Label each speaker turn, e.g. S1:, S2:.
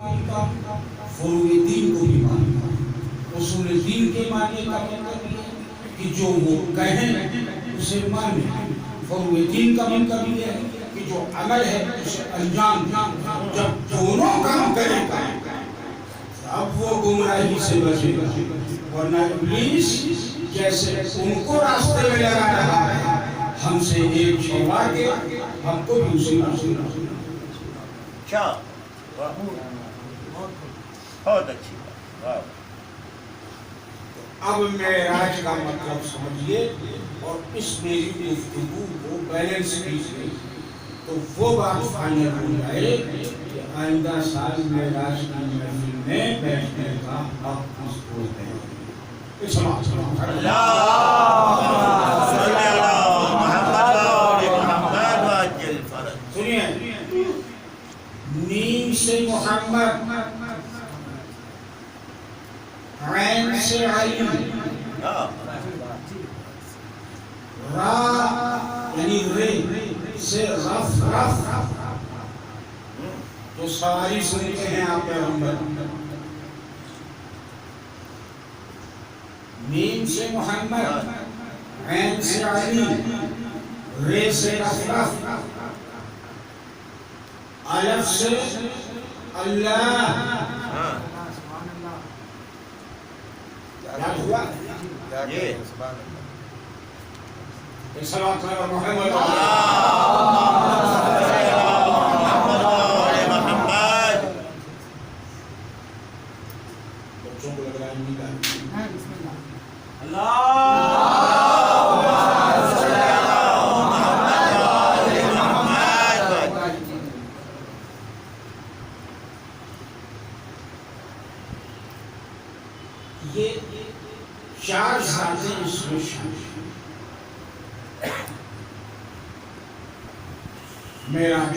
S1: فروع دین کو بھی ماننا. اصول دین کے ماننے کا مطلب یہ ہے کہ جو وہ کہیں اسے مانیں. فروع دین کا مطلب یہ ہے کہ جو عمل ہے اسے انجام دیں. جب دونوں کام کرے گا اب وہ گمراہی سے بچے گا. ورنہ ابلیس جیسے ان کو راستے میں لگا رہا ہے ہم سے ایک چھوڑا کے ہم کو بھی اسی راستے میں.
S2: بہت اچھی بات.
S1: اب معراج کا مطلب سمجھیے اور اس میری گفتگو کو بیلنس کیجیے تو وہ بات فائنل ہو جائے کہ آئندہ سال معراج کی محفل میں بیٹھنے کا حق اس کو ہے. سنیے نیم سے محمد, عین سے علی, را یعنی رے سے رف تو ساری سنتے ہیں آپ پیغمبر. نیم سے محمد, عین سے علی, رے سے رف, الف سے اللہ. یاد ہوا صلوات اللہ محمد بچوں کو لگ رہا ہے نہیں یہ چار ذاتیں اس میں شامل ہیں. معراج